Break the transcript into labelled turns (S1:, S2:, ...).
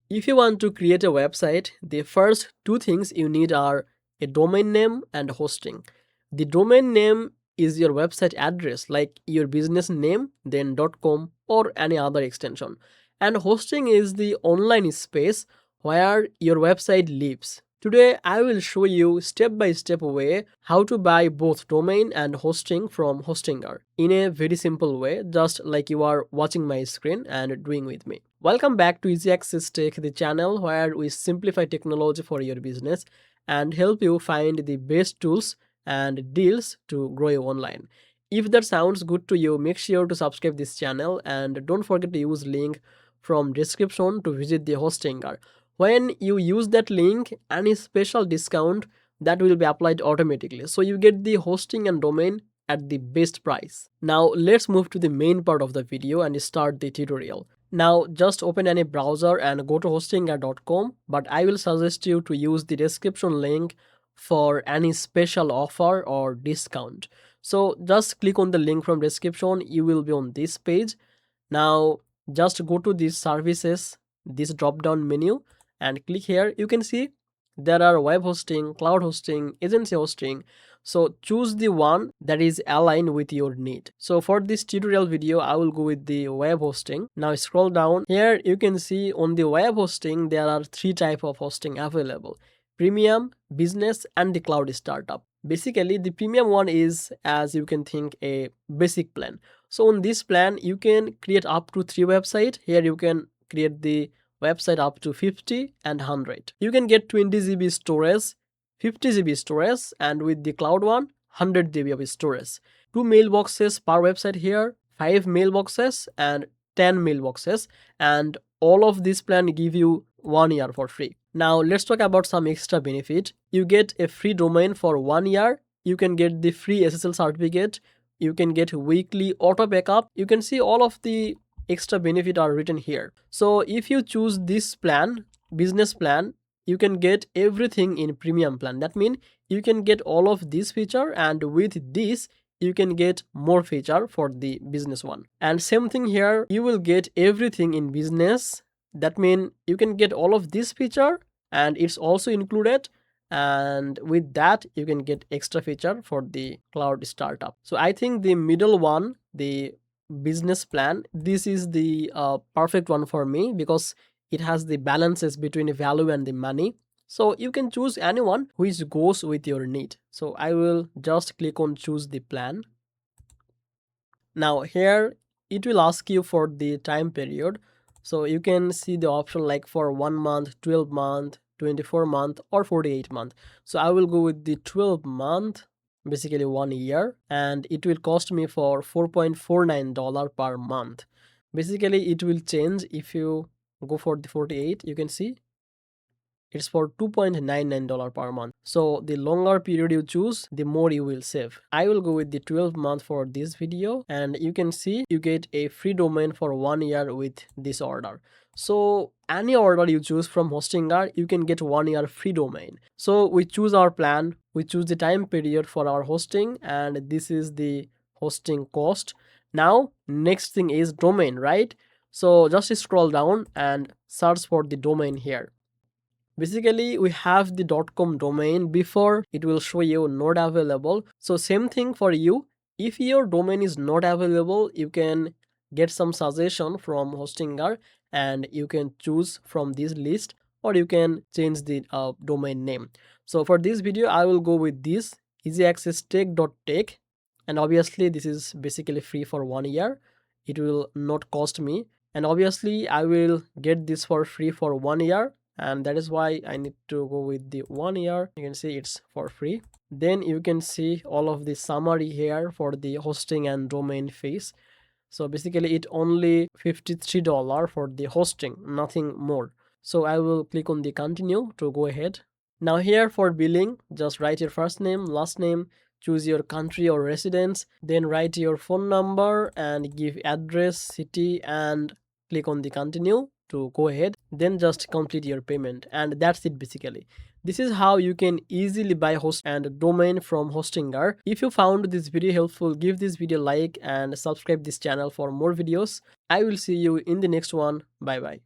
S1: If you want to create a website, the first two things you need are a domain name and hosting. The domain name is your website address, like your business name, then .com or any other extension. And hosting is the online space where your website lives. Today, I will show you step-by-step way how to buy both domain and hosting from Hostinger in a very simple way, just like you are watching my screen and doing with me. Welcome back to Easy Access Tech, the channel where we simplify technology for your business and help you find the best tools and deals to grow your online. If that sounds good to you, make sure to subscribe this channel and don't forget to use link from description to visit the Hostinger. When you use that link, any special discount that will be applied automatically. So you get the hosting and domain at the best price. Now let's move to the main part of the video and start the tutorial. Now just open any browser and go to hostinger.com, but I will suggest you to use the description link for any special offer or discount. So just click on the link from description, you will be on this page. Now just go to these services, this drop down menu, and click here. You can see there are web hosting, cloud hosting, agency hosting. So choose the one that is aligned with your need. So for this tutorial video, I will go with the web hosting. Now scroll down. Here you can see on the web hosting, there are three types of hosting available: premium, business, and the cloud startup. Basically, the premium one is, as you can think, a basic plan. So on this plan, you can create up to 3 websites. Here you can create the website up to 50 and 100. You can get 20 GB storage, 50 GB storage, and with the cloud one, 100 GB of storage. 2 mailboxes per website here, 5 mailboxes and 10 mailboxes, and all of this plan give you 1 year for free. Now let's talk about some extra benefit. You get a free domain for 1 year. You can get the free SSL certificate. You can get weekly auto backup. You can see all of the extra benefit are written here. So if you choose this plan, business plan, you can get everything in premium plan. That means you can get all of this feature, and with this you can get more feature for the business one. And same thing here, you will get everything in business. That means you can get all of this feature and it's also included, and with that you can get extra feature for the cloud startup. So I think the middle one, the business plan, this is the perfect one for me because it has the balances between the value and the money. So you can choose anyone which goes with your need. So I will just click on choose the plan. Now here it will ask you for the time period. So you can see the option like for 1 month, 12 month, 24 month or 48 month. So I will go with the 12 month, basically 1 year, and it will cost me for $4.49 per month. Basically it will change if you go for the 48. You can see it's for $2.99 per month. So the longer period you choose, the more you will save. I will go with the 12 month for this video, and you can see you get a free domain for 1 year with this order. So any order you choose from Hostinger, you can get 1 year free domain. So we choose our plan, we choose the time period for our hosting, and this is the hosting cost. Now next thing is domain, right? So just scroll down and search for the domain here. Basically we have the .com domain. Before it will show you not available. So same thing for you. If your domain is not available, you can get some suggestion from Hostinger and you can choose from this list, or you can change the domain name. So for this video I will go with this easyaccesstech.tech, and obviously this is basically free for 1 year. It will not cost me, and obviously I will get this for free for 1 year, and that is why I need to go with the 1 year. You can see it's for free. Then you can see all of the summary here for the hosting and domain fees. So basically it only $53 for the hosting, nothing more. So I will click on the continue to go ahead. Now here for billing, just write your first name, last name, choose your country or residence, then write your phone number and give address, city, and click on the continue to go ahead. Then just complete your payment, and that's it basically. This is how you can easily buy host and domain from Hostinger. If you found this video helpful, give this video a like and subscribe this channel for more videos. I will see you in the next one. Bye bye.